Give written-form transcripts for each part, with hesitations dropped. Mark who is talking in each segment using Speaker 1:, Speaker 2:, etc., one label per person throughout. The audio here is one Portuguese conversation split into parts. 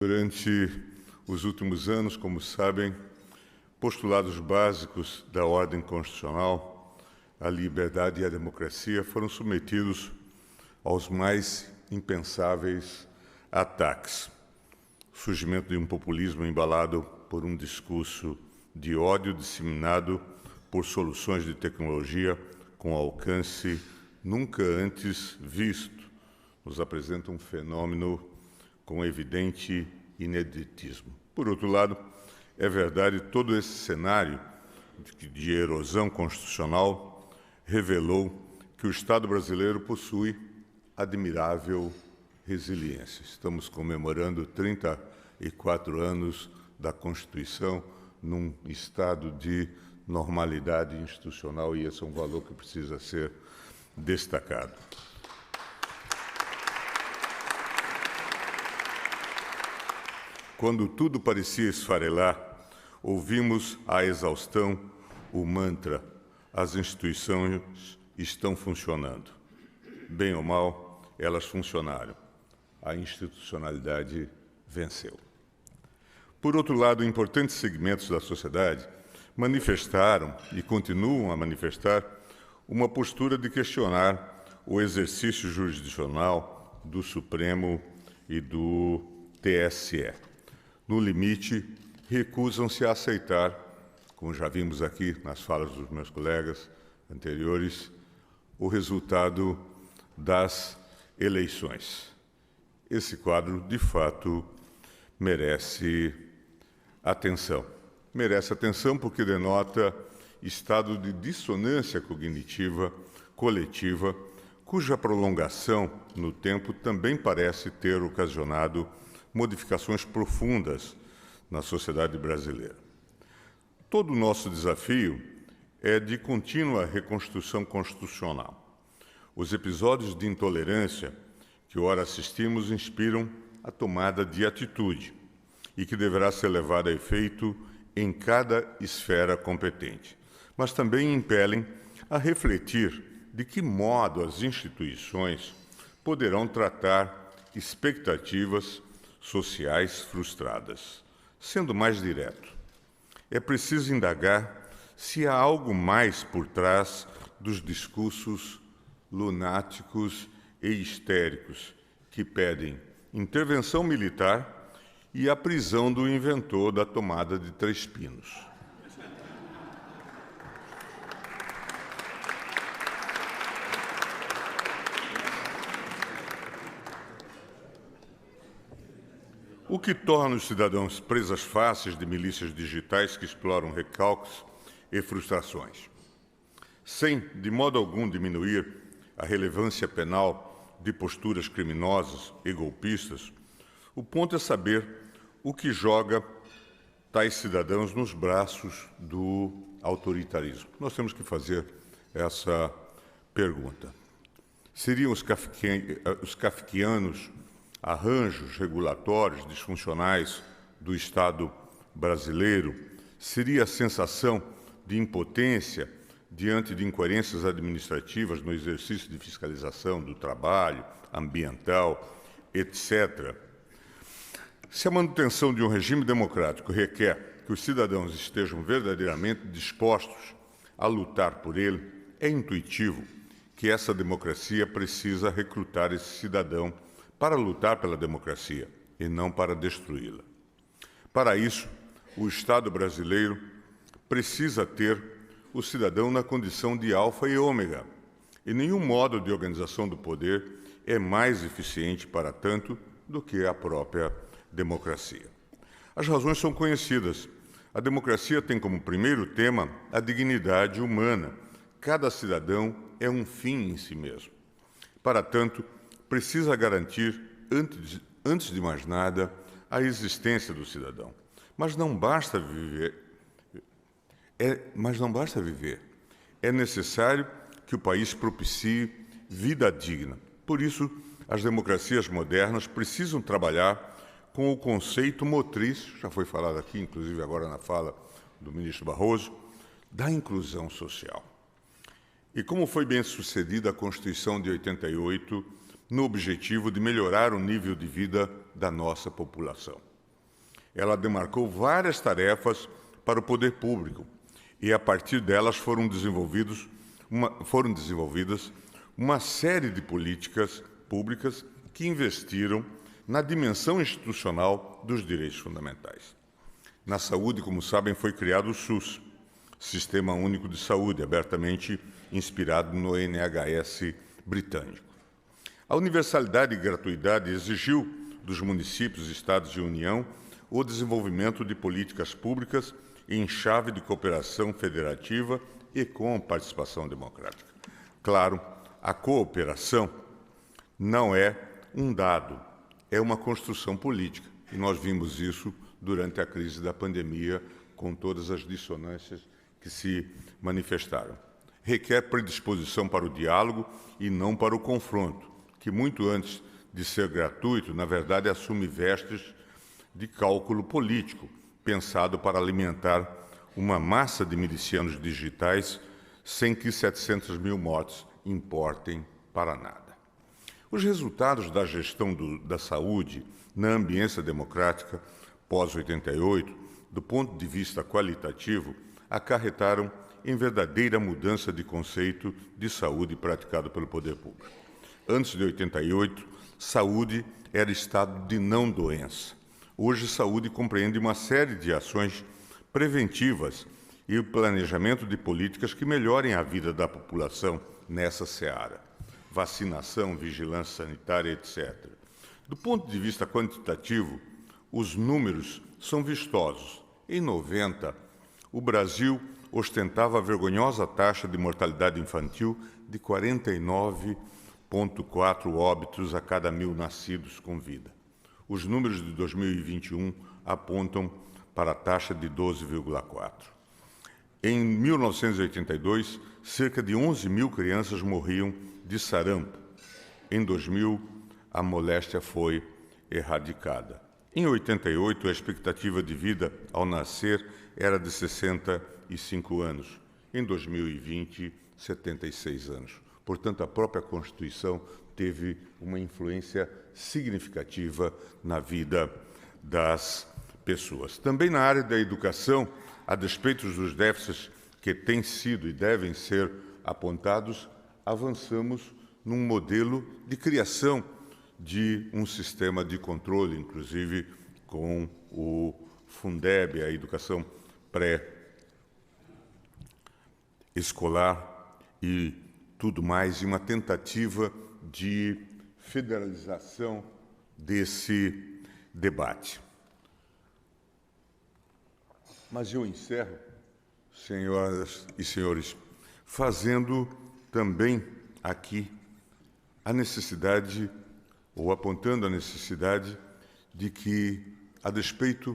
Speaker 1: Durante os últimos anos, como sabem, postulados básicos da ordem constitucional, a liberdade e a democracia, foram submetidos aos mais impensáveis ataques. O surgimento de um populismo embalado por um discurso de ódio disseminado por soluções de tecnologia com alcance nunca antes visto, nos apresenta um fenômeno com evidente ineditismo. Por outro lado, é verdade, todo esse cenário de erosão constitucional revelou que o Estado brasileiro possui admirável resiliência. Estamos comemorando 34 anos da Constituição num estado de normalidade institucional, e esse é um valor que precisa ser destacado. Quando tudo parecia esfarelar, ouvimos à exaustão o mantra: as instituições estão funcionando. Bem ou mal, elas funcionaram. A institucionalidade venceu. Por outro lado, importantes segmentos da sociedade manifestaram e continuam a manifestar uma postura de questionar o exercício jurisdicional do Supremo e do TSE. No limite, recusam-se a aceitar, como já vimos aqui nas falas dos meus colegas anteriores, o resultado das eleições. Esse quadro, de fato, merece atenção. Merece atenção porque denota estado de dissonância cognitiva coletiva, cuja prolongação no tempo também parece ter ocasionado modificações profundas na sociedade brasileira. Todo o nosso desafio é de contínua reconstrução constitucional. Os episódios de intolerância que ora assistimos inspiram a tomada de atitude e que deverá ser levada a efeito em cada esfera competente, mas também impelem a refletir de que modo as instituições poderão tratar expectativas sociais frustradas. Sendo mais direto, é preciso indagar se há algo mais por trás dos discursos lunáticos e histéricos que pedem intervenção militar e a prisão do inventor da tomada de Três Pinos. O que torna os cidadãos presas fáceis de milícias digitais que exploram recalques e frustrações, sem, de modo algum, diminuir a relevância penal de posturas criminosas e golpistas. O ponto é saber o que joga tais cidadãos nos braços do autoritarismo. Nós temos que fazer essa pergunta. Seriam os kafkianos arranjos regulatórios disfuncionais do Estado brasileiro? Seria a sensação de impotência diante de incoerências administrativas no exercício de fiscalização do trabalho, ambiental, etc. Se a manutenção de um regime democrático requer que os cidadãos estejam verdadeiramente dispostos a lutar por ele, é intuitivo que essa democracia precisa recrutar esse cidadão para lutar pela democracia e não para destruí-la. Para isso, o Estado brasileiro precisa ter o cidadão na condição de alfa e ômega, e nenhum modo de organização do poder é mais eficiente para tanto do que a própria democracia. As razões são conhecidas. A democracia tem como primeiro tema a dignidade humana. Cada cidadão é um fim em si mesmo. Para tanto, precisa garantir, antes de mais nada, a existência do cidadão. Mas não basta viver. É necessário que o país propicie vida digna. Por isso, as democracias modernas precisam trabalhar com o conceito motriz, já foi falado aqui, inclusive agora na fala do ministro Barroso, da inclusão social. E como foi bem sucedida a Constituição de 88, no objetivo de melhorar o nível de vida da nossa população. Ela demarcou várias tarefas para o poder público e, a partir delas, foram desenvolvidas uma série de políticas públicas que investiram na dimensão institucional dos direitos fundamentais. Na saúde, como sabem, foi criado o SUS, Sistema Único de Saúde, abertamente inspirado no NHS britânico. A universalidade e gratuidade exigiu dos municípios e estados de união o desenvolvimento de políticas públicas em chave de cooperação federativa e com participação democrática. Claro, a cooperação não é um dado, é uma construção política. E nós vimos isso durante a crise da pandemia, com todas as dissonâncias que se manifestaram. Requer predisposição para o diálogo e não para o confronto, que muito antes de ser gratuito, na verdade, assume vestes de cálculo político, pensado para alimentar uma massa de milicianos digitais sem que 700 mil mortes importem para nada. Os resultados da gestão da saúde na ambiência democrática pós-88, do ponto de vista qualitativo, acarretaram em verdadeira mudança de conceito de saúde praticado pelo poder público. Antes de 88, saúde era estado de não doença. Hoje, saúde compreende uma série de ações preventivas e o planejamento de políticas que melhorem a vida da população nessa seara. Vacinação, vigilância sanitária, etc. Do ponto de vista quantitativo, os números são vistosos. Em 90, o Brasil ostentava a vergonhosa taxa de mortalidade infantil de 49,4 óbitos a cada 1.000 nascidos com vida. Os números de 2021 apontam para a taxa de 12,4. Em 1982, cerca de 11 mil crianças morriam de sarampo. Em 2000, a moléstia foi erradicada. Em 88, a expectativa de vida ao nascer era de 65 anos. Em 2020, 76 anos. Portanto, a própria Constituição teve uma influência significativa na vida das pessoas. Também na área da educação, a despeito dos déficits que têm sido e devem ser apontados, avançamos num modelo de criação de um sistema de controle, inclusive com o Fundeb, a educação pré-escolar e tudo mais, e uma tentativa de federalização desse debate. Mas eu encerro, senhoras e senhores, fazendo também aqui a necessidade, ou apontando a necessidade, de que, a despeito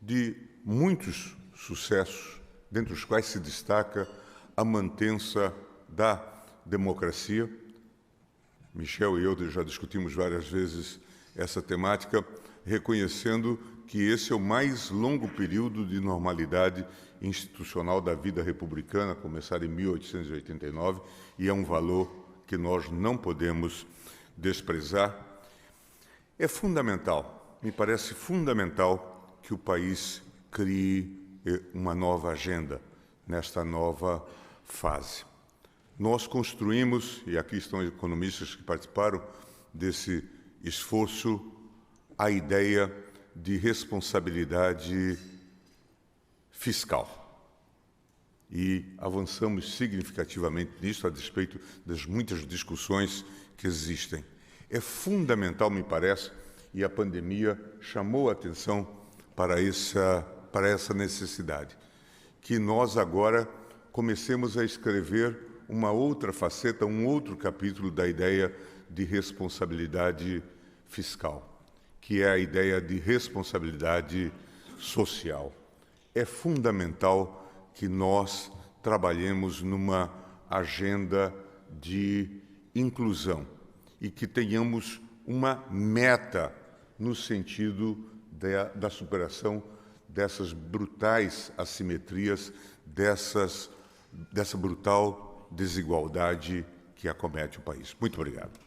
Speaker 1: de muitos sucessos, dentre os quais se destaca a mantença da democracia, Michel e eu já discutimos várias vezes essa temática, reconhecendo que esse é o mais longo período de normalidade institucional da vida republicana, começar em 1889, e é um valor que nós não podemos desprezar. É fundamental, me parece fundamental, que o país crie uma nova agenda nesta nova fase. Nós construímos, e aqui estão economistas que participaram desse esforço, a ideia de responsabilidade fiscal. E avançamos significativamente nisso, a despeito das muitas discussões que existem. É fundamental, me parece, e a pandemia chamou a atenção para essa necessidade, que nós agora comecemos a escrever uma outra faceta, um outro capítulo da ideia de responsabilidade fiscal, que é a ideia de responsabilidade social. É fundamental que nós trabalhemos numa agenda de inclusão e que tenhamos uma meta no sentido da superação dessas brutais assimetrias, dessa brutal desigualdade que acomete o país. Muito obrigado.